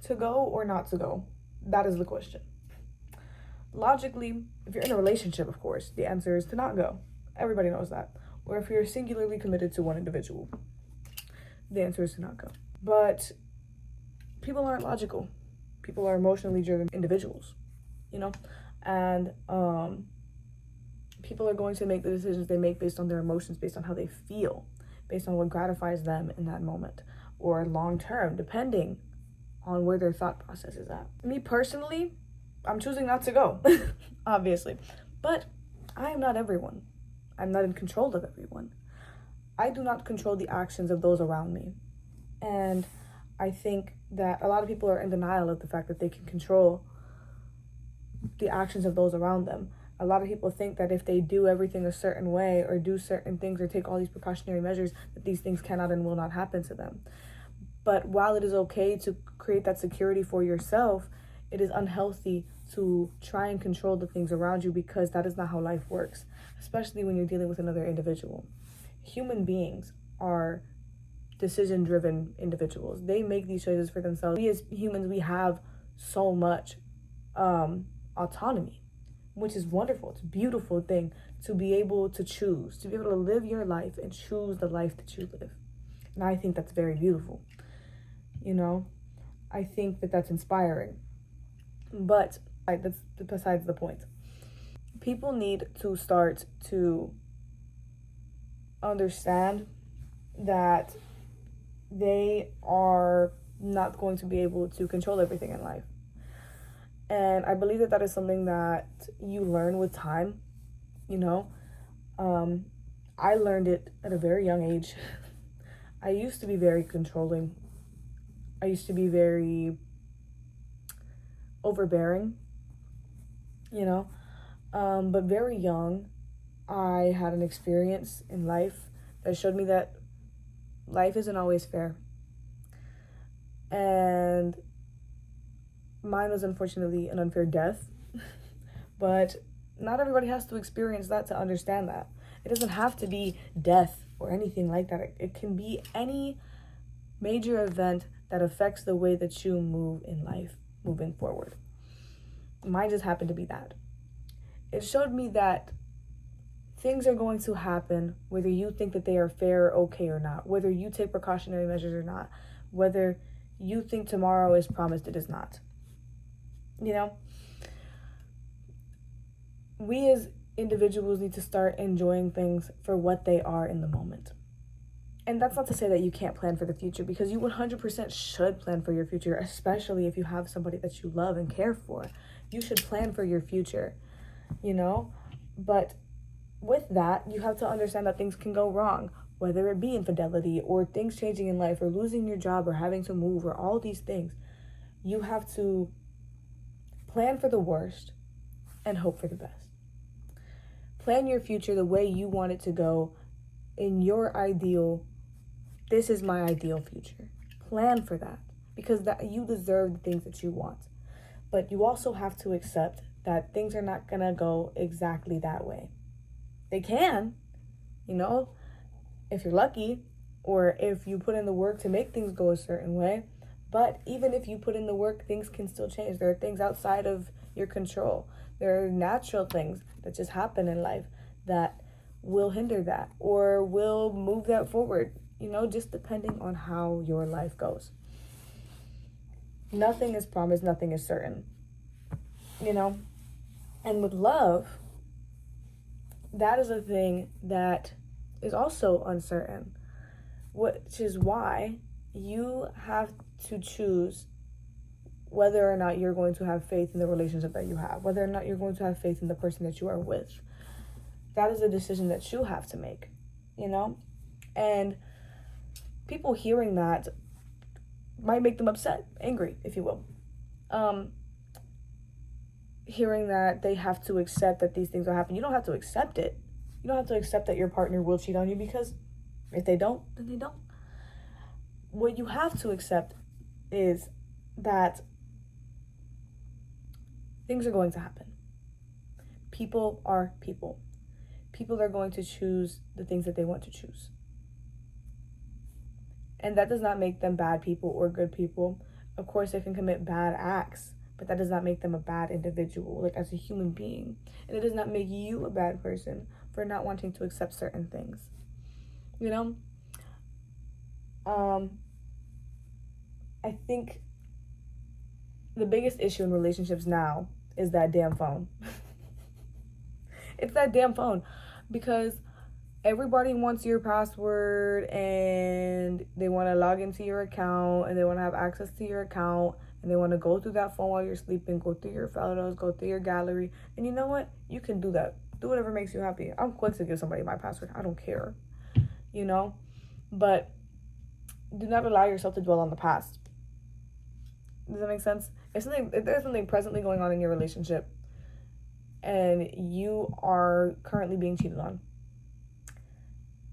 to go or not to go? That is the question. Logically, if you're in a relationship, of course, the answer is to not go. Everybody knows that. Or if you're singularly committed to one individual, the answer is to not go. But people aren't logical. People are emotionally driven individuals, you know? And people are going to make the decisions they make based on their emotions, based on how they feel, based on what gratifies them in that moment, or long term, depending on where their thought process is at. Me personally, I'm choosing not to go, obviously. But I am not everyone. I'm not in control of everyone. I do not control the actions of those around me. And I think that a lot of people are in denial of the fact that they can control the actions of those around them. A lot of people think that if they do everything a certain way or do certain things or take all these precautionary measures, that these things cannot and will not happen to them. But while it is okay to create that security for yourself, it is unhealthy to try and control the things around you, because that is not how life works, especially when you're dealing with another individual. Human beings are decision-driven individuals. They make these choices for themselves. We as humans, we have so much autonomy, which is wonderful. It's a beautiful thing to be able to choose, to be able to live your life and choose the life that you live. And I think that's very beautiful. You know, I think that that's inspiring. But that's besides the point. People need to start to understand that they are not going to be able to control everything in life. And I believe that that is something that you learn with time, you know. I learned it at a very young age. I used to be very controlling. I used to be very overbearing, you know. But very young, I had an experience in life that showed me that life isn't always fair. And mine was unfortunately an unfair death. But not everybody has to experience that to understand that. It doesn't have to be death or anything like that. It can be any major event that affects the way that you move in life moving forward. Mine just happened to be that. It showed me that things are going to happen whether you think that they are fair, okay, or not, whether you take precautionary measures or not, whether you think tomorrow is promised, it is not. You know, we as individuals need to start enjoying things for what they are in the moment. And that's not to say that you can't plan for the future, because you 100% should plan for your future, especially if you have somebody that you love and care for. You should plan for your future, you know? But with that, you have to understand that things can go wrong, whether it be infidelity or things changing in life or losing your job or having to move or all these things. You have to plan for the worst and hope for the best. Plan your future the way you want it to go in your ideal. This is my ideal future. Plan for that, because that you deserve the things that you want. But you also have to accept that things are not gonna go exactly that way. They can, you know, if you're lucky, or if you put in the work to make things go a certain way. But even if you put in the work, things can still change. There are things outside of your control. There are natural things that just happen in life that will hinder that or will move that forward, you know, just depending on how your life goes. Nothing is promised, nothing is certain, you know. And with love, that is a thing that is also uncertain, which is why you have to choose whether or not you're going to have faith in the relationship that you have, whether or not you're going to have faith in the person that you are with. That is a decision that you have to make, you know? And people hearing that might make them upset, angry, if you will. Hearing that they have to accept that these things will happen. You don't have to accept it. You don't have to accept that your partner will cheat on you, because if they don't, then they don't. What you have to accept is that things are going to happen. People are people. People are going to choose the things that they want to choose. And that does not make them bad people or good people. Of course, they can commit bad acts, but that does not make them a bad individual, like as a human being. And it does not make you a bad person for not wanting to accept certain things. You know? I think the biggest issue in relationships now is that damn phone. It's that damn phone. Because everybody wants your password and they want to log into your account and they want to have access to your account and they want to go through that phone while you're sleeping, go through your photos, go through your gallery. And you know what? You can do that. Do whatever makes you happy. I'm quick to give somebody my password. I don't care. You know? But do not allow yourself to dwell on the past. Does that make sense? If there's something presently going on in your relationship and you are currently being cheated on,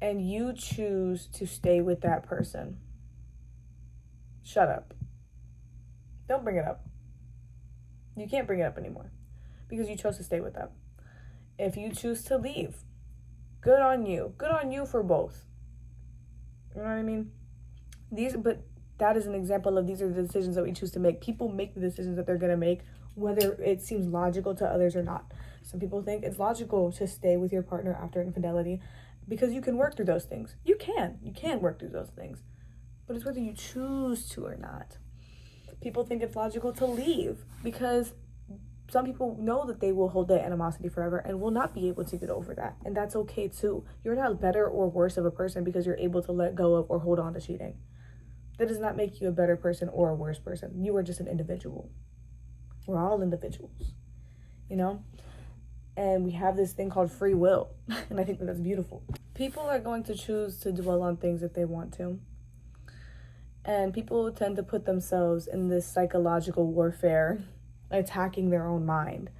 and you choose to stay with that person, shut up. Don't bring it up. You can't bring it up anymore because you chose to stay with them. If you choose to leave, good on you. Good on you for both. You know what I mean? But that is an example of these are the decisions that we choose to make. People make the decisions that they're going to make, whether it seems logical to others or not. Some people think it's logical to stay with your partner after infidelity because you can work through those things. You can work through those things. But it's whether you choose to or not. People think it's logical to leave because some people know that they will hold that animosity forever and will not be able to get over that. And that's okay too. You're not better or worse of a person because you're able to let go of or hold on to cheating. That does not make you a better person or a worse person. You are just an individual. We're all individuals, you know? And we have this thing called free will. And I think that that's beautiful. People are going to choose to dwell on things if they want to. And people tend to put themselves in this psychological warfare, attacking their own mind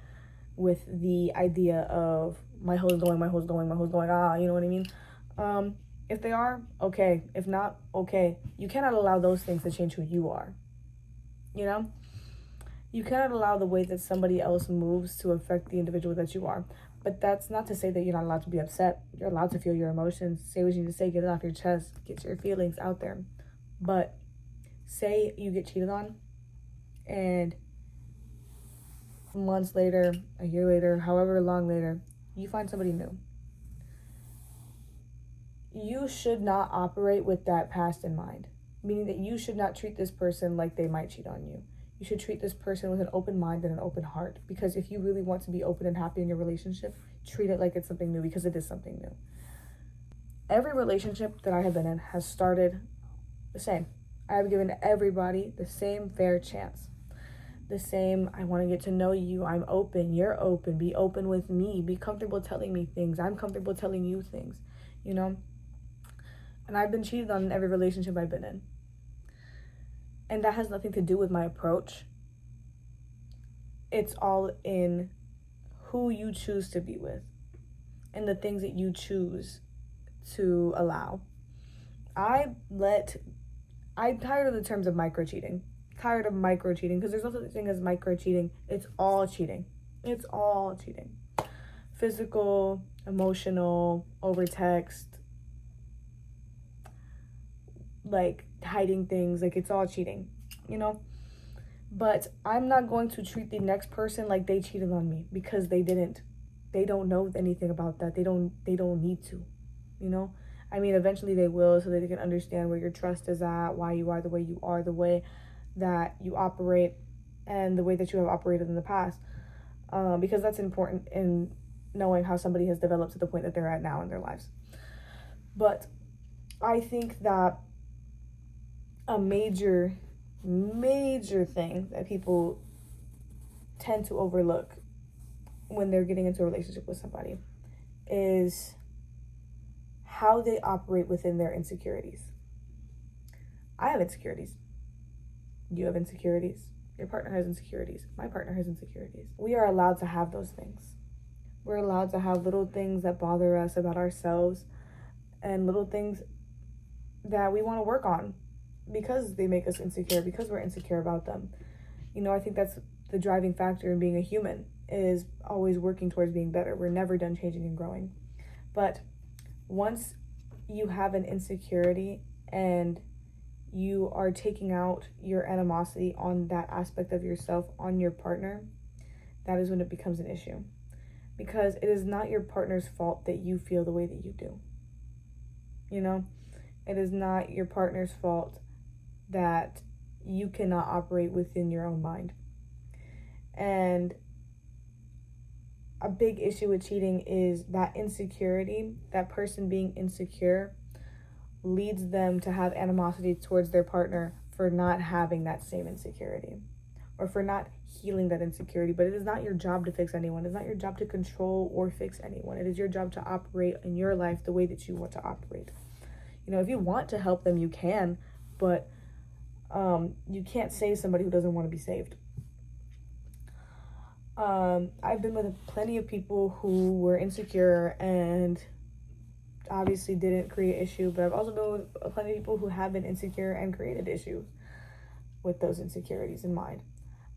with the idea of my hoe is going, you know what I mean? If they are, okay. If not, okay. You cannot allow those things to change who you are, you know? You cannot allow the way that somebody else moves to affect the individual that you are. But that's not to say that you're not allowed to be upset. You're allowed to feel your emotions. Say what you need to say. Get it off your chest. Get your feelings out there. But say you get cheated on and months later, a year later, however long later, you find somebody new. You should not operate with that past in mind. Meaning that you should not treat this person like they might cheat on you. You should treat this person with an open mind and an open heart. Because if you really want to be open and happy in your relationship, treat it like it's something new because it is something new. Every relationship that I have been in has started the same. I have given everybody the same fair chance. The same, I want to get to know you. I'm open. You're open. Be open with me. Be comfortable telling me things. I'm comfortable telling you things, you know? And I've been cheated on in every relationship I've been in. And that has nothing to do with my approach. It's all in who you choose to be with and the things that you choose to allow. I'm tired of the terms of micro-cheating. Tired of micro-cheating because there's no such thing as micro-cheating. It's all cheating. It's all cheating. Physical, emotional, over text, like hiding things, like it's all cheating, you know? But I'm not going to treat the next person like they cheated on me because they didn't. They don't know anything about that. They don't need to, you know? I mean, eventually they will so that they can understand where your trust is at, why you are the way you are, the way that you operate, and the way that you have operated in the past. Because that's important in knowing how somebody has developed to the point that they're at now in their lives. But I think that a major thing that people tend to overlook when they're getting into a relationship with somebody is how they operate within their insecurities. I have insecurities. You have insecurities. Your partner has insecurities. My partner has insecurities. We are allowed to have those things. We're allowed to have little things that bother us about ourselves and little things that we want to work on because they make us insecure, because we're insecure about them. You know, I think that's the driving factor in being a human, is always working towards being better. We're never done changing and growing. But once you have an insecurity and you are taking out your animosity on that aspect of yourself on your partner, that is when it becomes an issue. Because it is not your partner's fault that you feel the way that you do. You know, it is not your partner's fault that you cannot operate within your own mind. And a big issue with cheating is that insecurity, that person being insecure leads them to have animosity towards their partner for not having that same insecurity or for not healing that insecurity. But it is not your job to fix anyone. It's not your job to control or fix anyone. It is your job to operate in your life the way that you want to operate. You know, if you want to help them, you can, but you can't save somebody who doesn't want to be saved. I've been with plenty of people who were insecure and obviously didn't create issue, but I've also been with plenty of people who have been insecure and created issues with those insecurities in mind.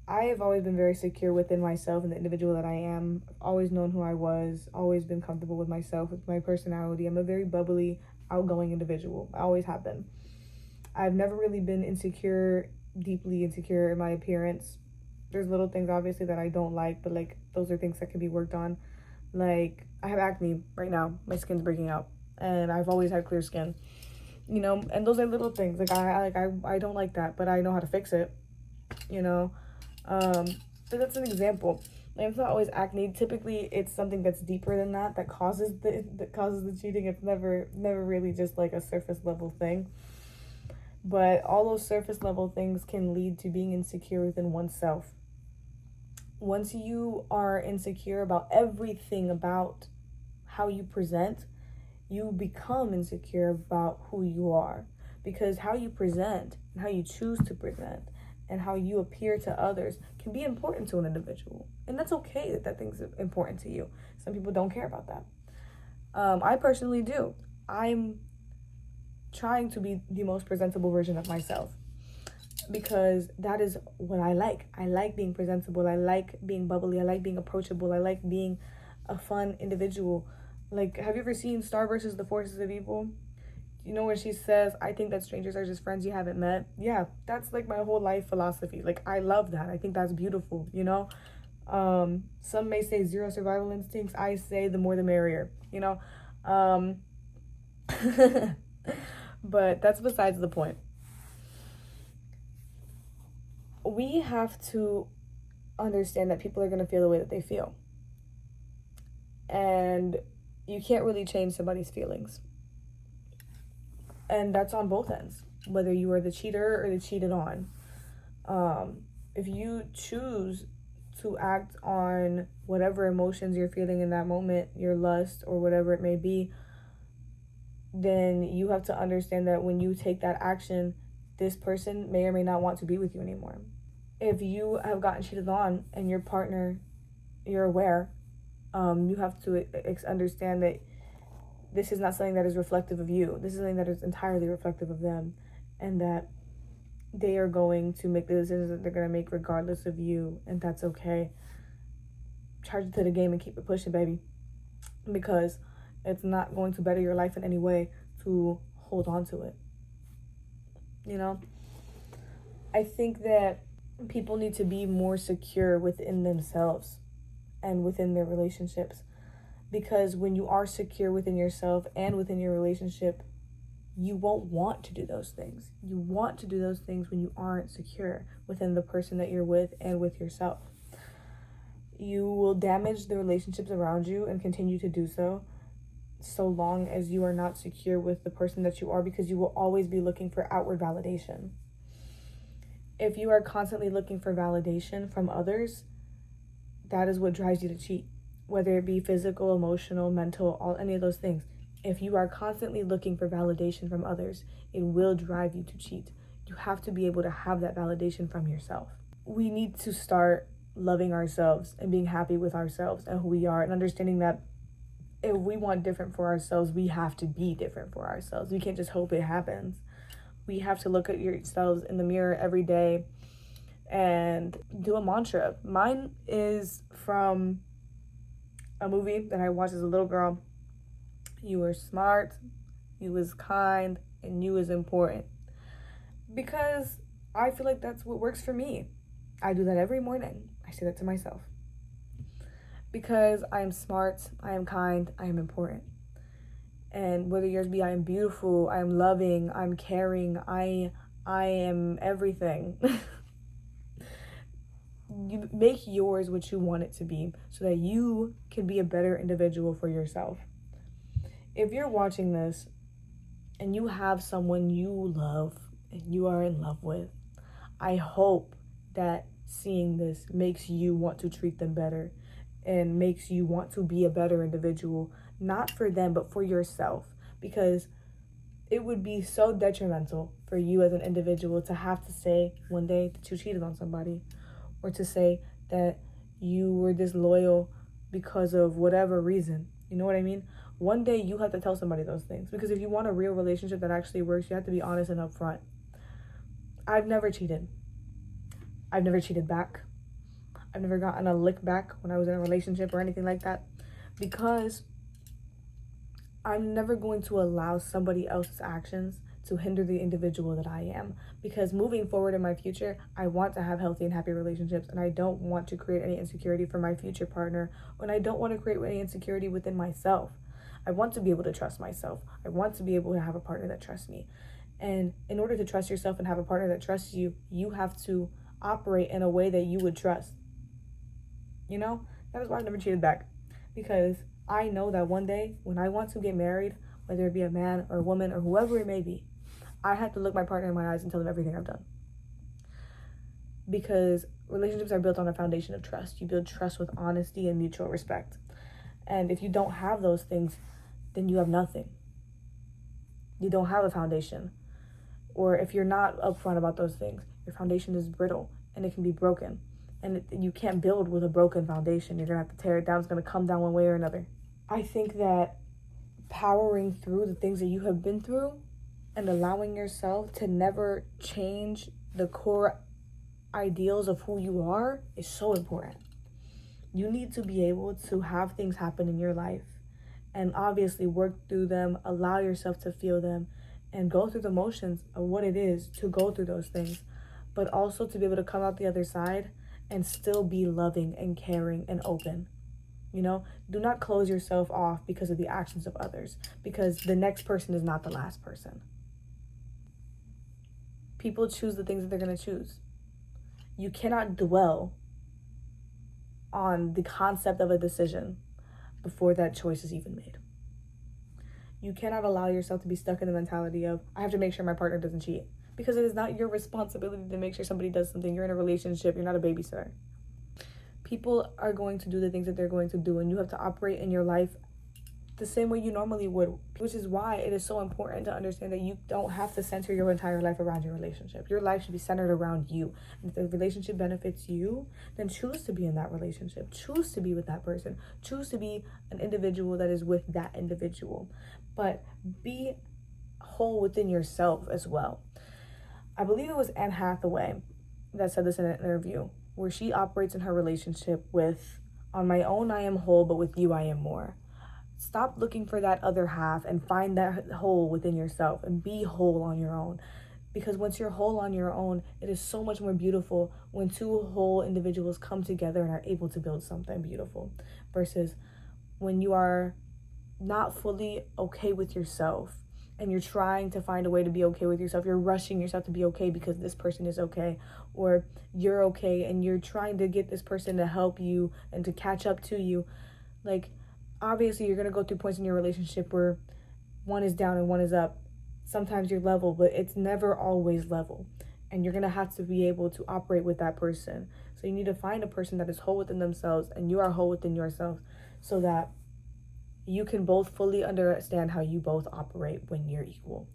I have always been very secure within myself and the individual that I am. I've always known who I was, always been comfortable with myself, with my personality. I'm a very bubbly, outgoing individual. I always have been. I've never really been insecure, deeply insecure in my appearance. There's little things obviously that I don't like, but like those are things that can be worked on. Like I have acne right now. My skin's breaking out. And I've always had clear skin, you know, and those are little things. I don't like that, but I know how to fix it, you know. So that's an example. Like, it's not always acne. Typically, it's something that's deeper than that causes the cheating. It's never really just like a surface level thing. But all those surface level things can lead to being insecure within oneself. Once you are insecure about everything about how you present, you become insecure about who you are, because how you present and how you choose to present and how you appear to others can be important to an individual, and that's okay that thing's important to you. Some people don't care about that. I personally do. I'm trying to be the most presentable version of myself because that is what I like. I like being presentable. I like being bubbly. I like being approachable. I like being a fun individual. Like, have you ever seen Star versus the Forces of Evil? You know, when she says, I think that strangers are just friends you haven't met? Yeah, that's like my whole life philosophy. Like, I love that. I think that's beautiful, you know? Some may say zero survival instincts. I say the more the merrier, you know? But that's besides the point. We have to understand that people are going to feel the way that they feel. And you can't really change somebody's feelings. And that's on both ends, whether you are the cheater or the cheated on. If you choose to act on whatever emotions you're feeling in that moment, your lust or whatever it may be, then you have to understand that when you take that action, this person may or may not want to be with you anymore. If you have gotten cheated on and your partner, you're aware, you have to understand that this is not something that is reflective of you. This is something that is entirely reflective of them, and that they are going to make the decisions that they're going to make regardless of you, and that's okay. Charge it to the game and keep it pushing, baby, because it's not going to better your life in any way to hold on to it. You know, I think that people need to be more secure within themselves and within their relationships, because when you are secure within yourself and within your relationship, you won't want to do those things. You want to do those things when you aren't secure within the person that you're with and with yourself. You will damage the relationships around you and continue to do so long as you are not secure with the person that you are, because you will always be looking for outward validation. If you are constantly looking for validation from others, that is what drives you to cheat, whether it be physical, emotional, mental, any of those things. If you are constantly looking for validation from others, it will drive you to cheat. You have to be able to have that validation from yourself. We need to start loving ourselves and being happy with ourselves and who we are, and understanding that if we want different for ourselves, we have to be different for ourselves. We can't just hope it happens. We have to look at yourselves in the mirror every day and do a mantra. Mine is from a movie that I watched as a little girl. You were smart, you was kind, and you was important. because I feel like that's what works for me. I do that every morning. I say that to myself. Because I am smart, I am kind, I am important. And whether yours be I am beautiful, I am loving, I'm caring, I am everything. You make yours what you want it to be so that you can be a better individual for yourself. If you're watching this and you have someone you love and you are in love with, I hope that seeing this makes you want to treat them better and makes you want to be a better individual, not for them, but for yourself. Because it would be so detrimental for you as an individual to have to say one day that you cheated on somebody, or to say that you were disloyal because of whatever reason. You know what I mean? One day you have to tell somebody those things, because if you want a real relationship that actually works, you have to be honest and upfront. I've never cheated. I've never cheated back. I've never gotten a lick back when I was in a relationship or anything like that, because I'm never going to allow somebody else's actions to hinder the individual that I am. Because moving forward in my future, I want to have healthy and happy relationships, and I don't want to create any insecurity for my future partner, and I don't want to create any insecurity within myself. I want to be able to trust myself. I want to be able to have a partner that trusts me. And in order to trust yourself and have a partner that trusts you, you have to operate in a way that you would trust. You know, that is why I've never cheated back. Because I know that one day when I want to get married, whether it be a man or a woman or whoever it may be, I have to look my partner in my eyes and tell them everything I've done. Because relationships are built on a foundation of trust. You build trust with honesty and mutual respect. And if you don't have those things, then you have nothing. You don't have a foundation. Or if you're not upfront about those things, your foundation is brittle and it can be broken. And you can't build with a broken foundation. You're going to have to tear it down. It's going to come down one way or another. I think that powering through the things that you have been through and allowing yourself to never change the core ideals of who you are is so important. You need to be able to have things happen in your life and obviously work through them, allow yourself to feel them, and go through the motions of what it is to go through those things, but also to be able to come out the other side and still be loving and caring and open. You know, do not close yourself off because of the actions of others, because the next person is not the last person. People choose the things that they're going to choose. You cannot dwell on the concept of a decision before that choice is even made. You cannot allow yourself to be stuck in the mentality of, I have to make sure my partner doesn't cheat. Because it is not your responsibility to make sure somebody does something. You're in a relationship. You're not a babysitter. People are going to do the things that they're going to do, and you have to operate in your life the same way you normally would, which is why it is so important to understand that you don't have to center your entire life around your relationship. Your life should be centered around you. And if the relationship benefits you, then choose to be in that relationship. Choose to be with that person. Choose to be an individual that is with that individual. But be whole within yourself as well. I believe it was Anne Hathaway that said this in an interview, where she operates in her relationship with, on my own I am whole, but with you I am more. Stop looking for that other half and find that whole within yourself and be whole on your own. Because once you're whole on your own, it is so much more beautiful when two whole individuals come together and are able to build something beautiful, versus when you are not fully okay with yourself and you're trying to find a way to be okay with yourself. You're rushing yourself to be okay because this person is okay, or you're okay and you're trying to get this person to help you and to catch up to you. Like, obviously you're going to go through points in your relationship where one is down and one is up. Sometimes you're level, but it's never always level. And you're going to have to be able to operate with that person. So you need to find a person that is whole within themselves and you are whole within yourself, so that you can both fully understand how you both operate when you're equal.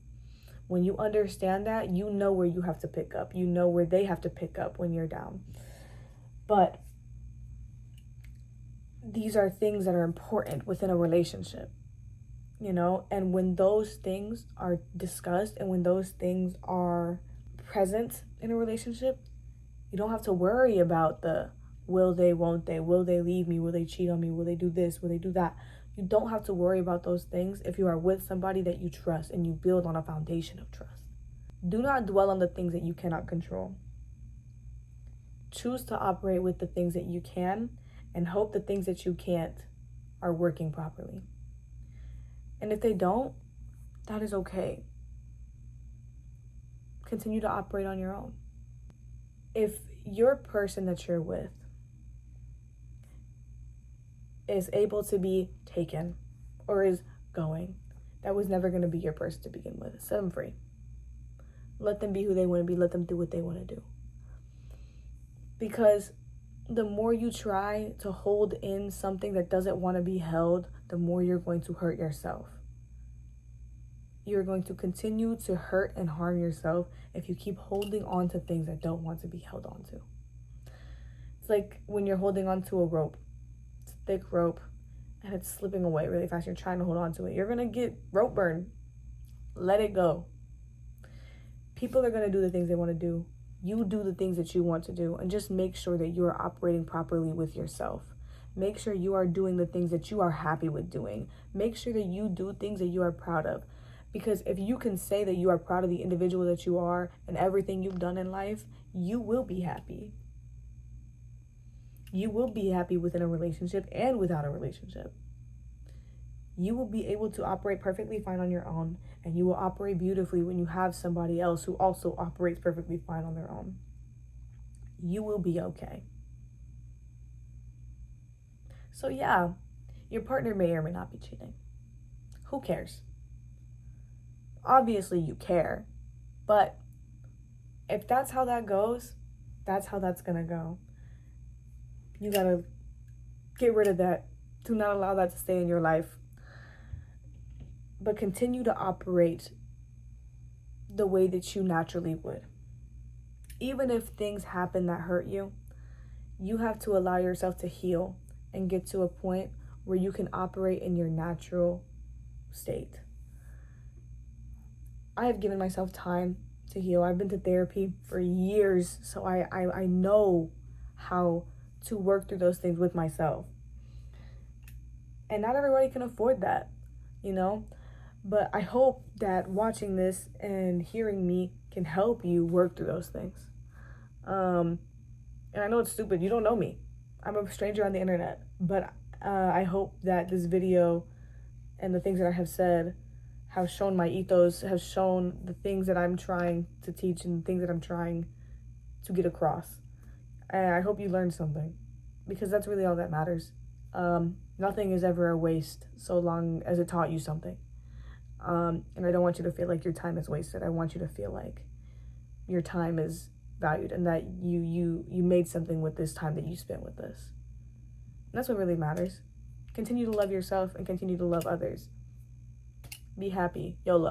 When you understand that, you know where you have to pick up. You know where they have to pick up when you're down. But these are things that are important within a relationship, you know? And when those things are discussed and when those things are present in a relationship, you don't have to worry about the will they, won't they, will they leave me, will they cheat on me, will they do this, will they do that. You don't have to worry about those things if you are with somebody that you trust and you build on a foundation of trust. Do not dwell on the things that you cannot control. Choose to operate with the things that you can and hope the things that you can't are working properly. And if they don't, that is okay. Continue to operate on your own. If your person that you're with is able to be taken or is going, that was never going to be your person to begin with. Set them free. Let them be who they want to be. Let them do what they want to do. Because the more you try to hold in something that doesn't want to be held, the more you're going to hurt yourself. You're going to continue to hurt and harm yourself if you keep holding on to things that don't want to be held on to. It's like when you're holding on to a rope. It's a thick rope and it's slipping away really fast. You're trying to hold on to it. You're going to get rope burn. Let it go. People are going to do the things they want to do. You do the things that you want to do, and just make sure that you are operating properly with yourself. Make sure you are doing the things that you are happy with doing. Make sure that you do things that you are proud of. Because if you can say that you are proud of the individual that you are and everything you've done in life, you will be happy. You will be happy within a relationship and without a relationship. You will be able to operate perfectly fine on your own, and you will operate beautifully when you have somebody else who also operates perfectly fine on their own. You will be okay. So yeah, your partner may or may not be cheating. Who cares? Obviously you care, but if that's how that goes, that's how that's gonna go. You gotta get rid of that. Do not allow that to stay in your life. But continue to operate the way that you naturally would. Even if things happen that hurt you, you have to allow yourself to heal and get to a point where you can operate in your natural state. I have given myself time to heal. I've been to therapy for years, so I know how to work through those things with myself. And not everybody can afford that, you know? But I hope that watching this and hearing me can help you work through those things. And I know it's stupid. You don't know me. I'm a stranger on the internet. But I hope that this video and the things that I have said have shown my ethos, have shown the things that I'm trying to teach and the things that I'm trying to get across. And I hope you learned something, because that's really all that matters. Nothing is ever a waste so long as it taught you something. And I don't want you to feel like your time is wasted. I want you to feel like your time is valued and that you made something with this time that you spent with this. And that's what really matters. Continue to love yourself and continue to love others. Be happy. YOLO.